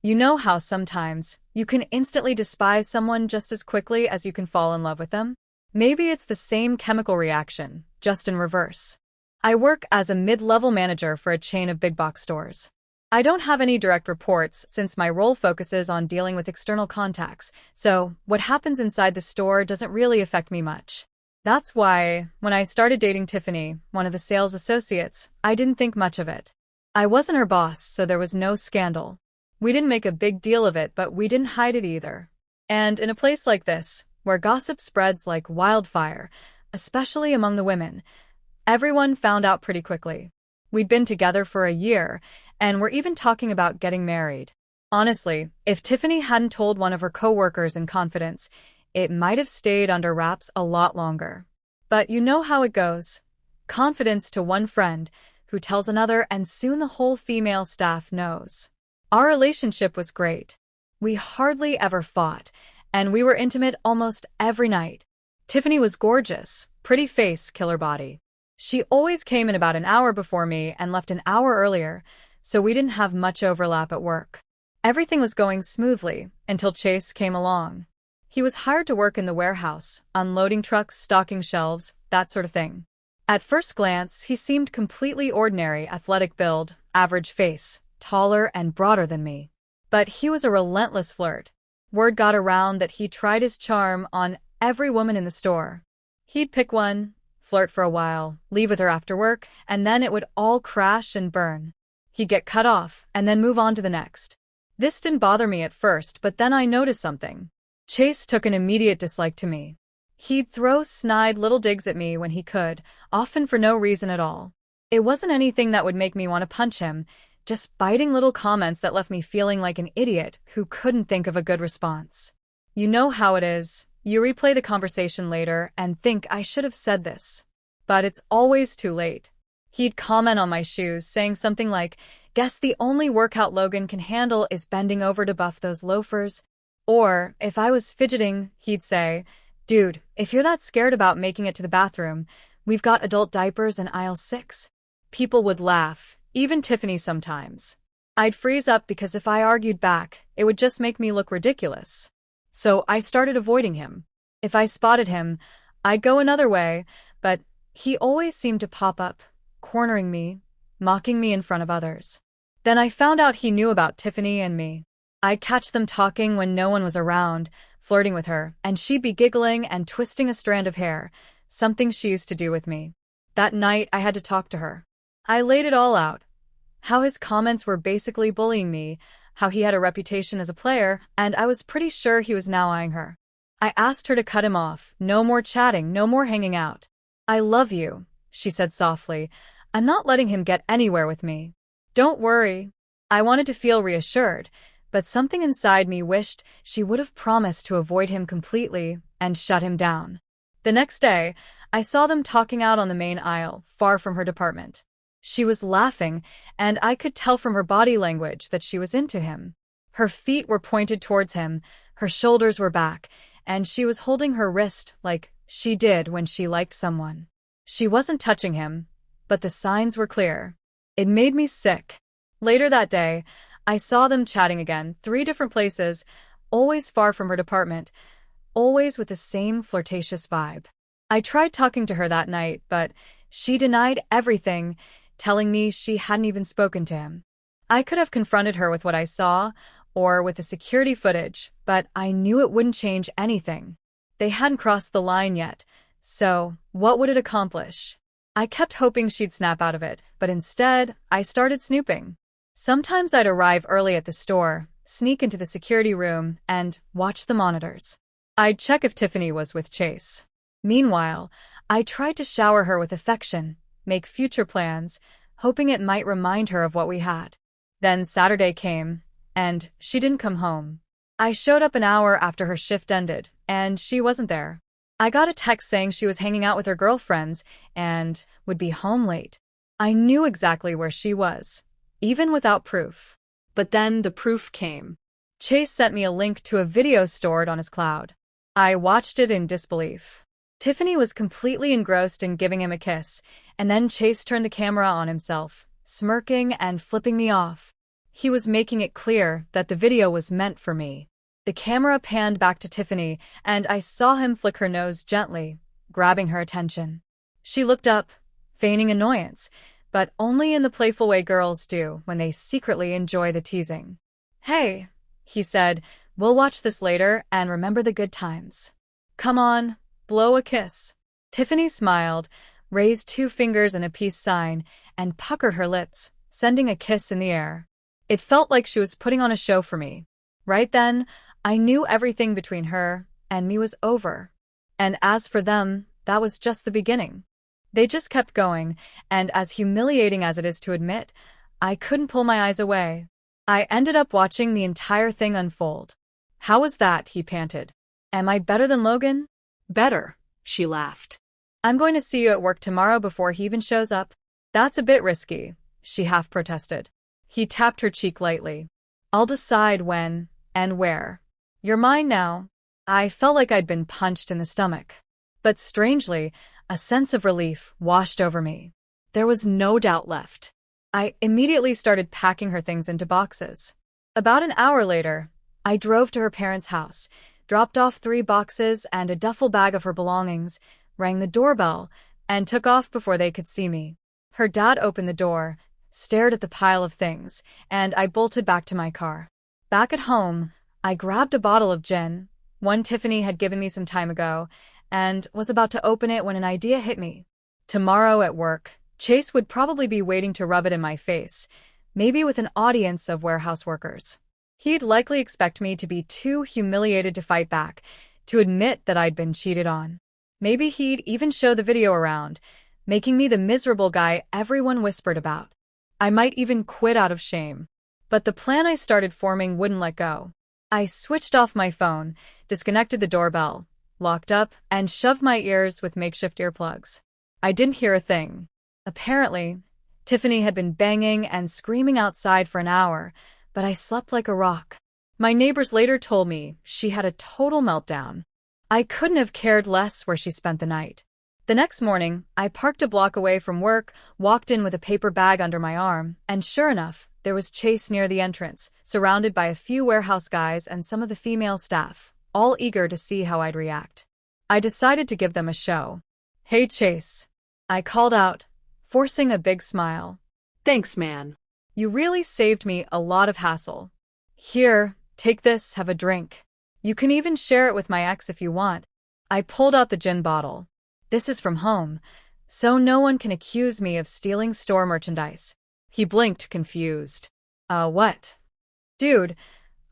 You know how sometimes you can instantly despise someone just as quickly as you can fall in love with them? Maybe it's the same chemical reaction, just in reverse. I work as a mid-level manager for a chain of big box stores. I don't have any direct reports since my role focuses on dealing with external contacts, so what happens inside the store doesn't really affect me much. That's why, when I started dating Tiffany, one of the sales associates, I didn't think much of it. I wasn't her boss, so there was no scandal. We didn't make a big deal of it, but we didn't hide it either. And in a place like this, where gossip spreads like wildfire, especially among the women, everyone found out pretty quickly. We'd been together for a year, and we're even talking about getting married. Honestly, if Tiffany hadn't told one of her coworkers in confidence, it might have stayed under wraps a lot longer. But you know how it goes. Confidence to one friend, who tells another, and soon the whole female staff knows. Our relationship was great. We hardly ever fought, and we were intimate almost every night. Tiffany was gorgeous, pretty face, killer body. She always came in about an hour before me and left an hour earlier, so we didn't have much overlap at work. Everything was going smoothly until Chase came along. He was hired to work in the warehouse, unloading trucks, stocking shelves, that sort of thing. At first glance, he seemed completely ordinary, athletic build, average face, taller and broader than me. But he was a relentless flirt. Word got around that he tried his charm on every woman in the store. He'd pick one, flirt for a while, leave with her after work, and then it would all crash and burn. He'd get cut off, and then move on to the next. This didn't bother me at first, but then I noticed something. Chase took an immediate dislike to me. He'd throw snide little digs at me when he could, often for no reason at all. It wasn't anything that would make me want to punch him, just biting little comments that left me feeling like an idiot who couldn't think of a good response. You know how it is. You replay the conversation later and think I should have said this. But it's always too late. He'd comment on my shoes, saying something like, "Guess the only workout Logan can handle is bending over to buff those loafers." Or, if I was fidgeting, he'd say, "Dude, if you're that scared about making it to the bathroom, we've got adult diapers in aisle 6. People would laugh, even Tiffany sometimes. I'd freeze up because if I argued back, it would just make me look ridiculous. So I started avoiding him. If I spotted him, I'd go another way, but he always seemed to pop up, cornering me, mocking me in front of others. Then I found out he knew about Tiffany and me. I'd catch them talking when no one was around, flirting with her, and she'd be giggling and twisting a strand of hair, something she used to do with me. That night, I had to talk to her. I laid it all out. How his comments were basically bullying me, how he had a reputation as a player, and I was pretty sure he was now eyeing her. I asked her to cut him off, no more chatting, no more hanging out. "I love you," she said softly. "I'm not letting him get anywhere with me. Don't worry." I wanted to feel reassured, but something inside me wished she would have promised to avoid him completely and shut him down. The next day, I saw them talking out on the main aisle, far from her department. She was laughing, and I could tell from her body language that she was into him. Her feet were pointed towards him, her shoulders were back, and she was holding her wrist like she did when she liked someone. She wasn't touching him, but the signs were clear. It made me sick. Later that day, I saw them chatting again, 3 different places, always far from her department, always with the same flirtatious vibe. I tried talking to her that night, but she denied everything, telling me she hadn't even spoken to him. I could have confronted her with what I saw, or with the security footage, but I knew it wouldn't change anything. They hadn't crossed the line yet, so what would it accomplish? I kept hoping she'd snap out of it, but instead, I started snooping. Sometimes I'd arrive early at the store, sneak into the security room, and watch the monitors. I'd check if Tiffany was with Chase. Meanwhile, I tried to shower her with affection, make future plans, hoping it might remind her of what we had. Then Saturday came, and she didn't come home. I showed up an hour after her shift ended, and she wasn't there. I got a text saying she was hanging out with her girlfriends and would be home late. I knew exactly where she was, even without proof. But then the proof came. Chase sent me a link to a video stored on his cloud. I watched it in disbelief. Tiffany was completely engrossed in giving him a kiss, and then Chase turned the camera on himself, smirking and flipping me off. He was making it clear that the video was meant for me. The camera panned back to Tiffany, and I saw him flick her nose gently, grabbing her attention. She looked up, feigning annoyance, but only in the playful way girls do when they secretly enjoy the teasing. "Hey," he said, "we'll watch this later and remember the good times. Come on, blow a kiss." Tiffany smiled, raised 2 fingers in a peace sign, and puckered her lips, sending a kiss in the air. It felt like she was putting on a show for me. Right then, I knew everything between her and me was over. And as for them, that was just the beginning. They just kept going, and as humiliating as it is to admit, I couldn't pull my eyes away. I ended up watching the entire thing unfold. "How was that?" he panted. "Am I better than Logan?" "Better," she laughed. "I'm going to see you at work tomorrow before he even shows up." "That's a bit risky," she half protested. He tapped her cheek lightly. "I'll decide when and where. You're mine now." I felt like I'd been punched in the stomach. But strangely, a sense of relief washed over me. There was no doubt left. I immediately started packing her things into boxes. About an hour later, I drove to her parents' house, dropped off 3 boxes and a duffel bag of her belongings, rang the doorbell, and took off before they could see me. Her dad opened the door, stared at the pile of things, and I bolted back to my car. Back at home, I grabbed a bottle of gin, one Tiffany had given me some time ago, and was about to open it when an idea hit me. Tomorrow at work, Chase would probably be waiting to rub it in my face, maybe with an audience of warehouse workers. He'd likely expect me to be too humiliated to fight back, to admit that I'd been cheated on. Maybe he'd even show the video around, making me the miserable guy everyone whispered about. I might even quit out of shame. But the plan I started forming wouldn't let go. I switched off my phone, disconnected the doorbell, locked up, and shoved my ears with makeshift earplugs. I didn't hear a thing. Apparently, Tiffany had been banging and screaming outside for an hour, but I slept like a rock. My neighbors later told me she had a total meltdown. I couldn't have cared less where she spent the night. The next morning, I parked a block away from work, walked in with a paper bag under my arm, and sure enough, there was Chase near the entrance, surrounded by a few warehouse guys and some of the female staff, all eager to see how I'd react. I decided to give them a show. "Hey, Chase," I called out, forcing a big smile. "Thanks, man. "You really saved me a lot of hassle. Here, take this, have a drink. You can even share it with my ex if you want." I pulled out the gin bottle. "This is from home, so no one can accuse me of stealing store merchandise." He blinked, confused. What?" "Dude,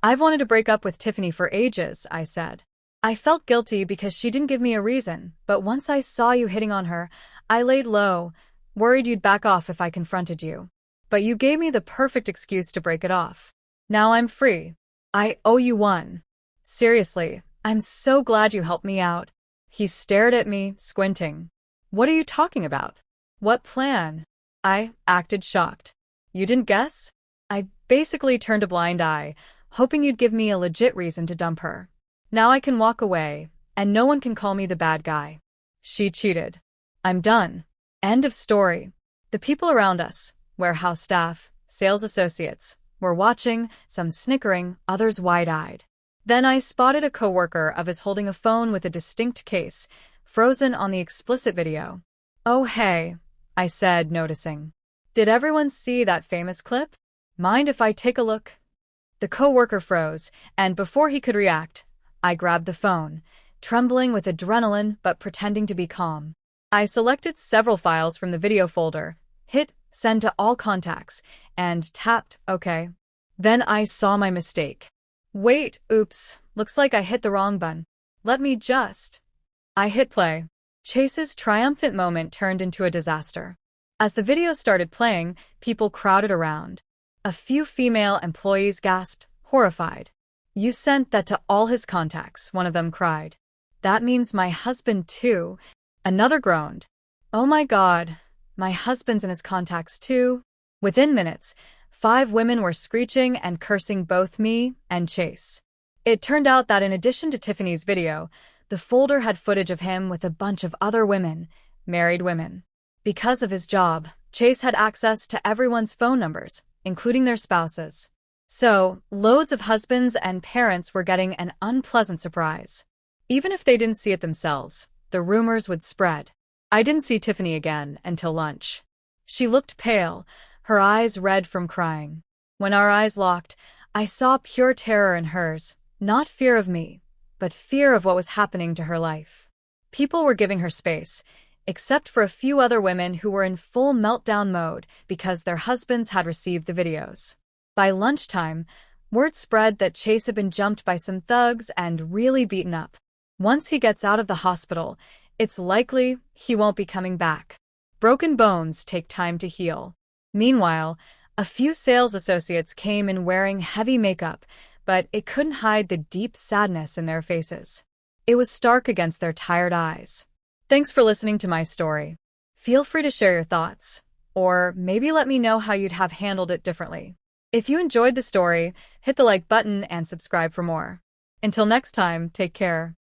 I've wanted to break up with Tiffany for ages," I said. "I felt guilty because she didn't give me a reason, but once I saw you hitting on her, I laid low, worried you'd back off if I confronted you. But you gave me the perfect excuse to break it off. Now I'm free. I owe you one. Seriously, I'm so glad you helped me out." He stared at me, squinting. "What are you talking about? What plan?" I acted shocked. "You didn't guess?" I basically turned a blind eye, hoping you'd give me a legit reason to dump her. Now I can walk away, and no one can call me the bad guy. She cheated. I'm done. End of story. The people around us, warehouse staff, sales associates, were watching, some snickering, others wide-eyed. Then I spotted a coworker of his holding a phone with a distinct case, frozen on the explicit video. "Oh hey," I said, noticing. "Did everyone see that famous clip? Mind if I take a look?" The coworker froze, and before he could react, I grabbed the phone, trembling with adrenaline but pretending to be calm. I selected several files from the video folder, hit send to all contacts, and tapped OK. Then I saw my mistake. "Wait, oops, looks like I hit the wrong button. Let me just..." I hit play. Chase's triumphant moment turned into a disaster. As the video started playing, people crowded around. A few female employees gasped, horrified. "You sent that to all his contacts," one of them cried. "That means my husband too," another groaned. "Oh my God, my husband's in his contacts too." Within minutes, 5 women were screeching and cursing both me and Chase. It turned out that in addition to Tiffany's video, the folder had footage of him with a bunch of other women, married women. Because of his job, Chase had access to everyone's phone numbers, including their spouses. So, loads of husbands and parents were getting an unpleasant surprise. Even if they didn't see it themselves, the rumors would spread. I didn't see Tiffany again until lunch. She looked pale, her eyes red from crying. When our eyes locked, I saw pure terror in hers, not fear of me, but fear of what was happening to her life. People were giving her space, except for a few other women who were in full meltdown mode because their husbands had received the videos. By lunchtime, word spread that Chase had been jumped by some thugs and really beaten up. Once he gets out of the hospital, it's likely he won't be coming back. Broken bones take time to heal. Meanwhile, a few sales associates came in wearing heavy makeup, but it couldn't hide the deep sadness in their faces. It was stark against their tired eyes. Thanks for listening to my story. Feel free to share your thoughts, or maybe let me know how you'd have handled it differently. If you enjoyed the story, hit the like button and subscribe for more. Until next time, take care.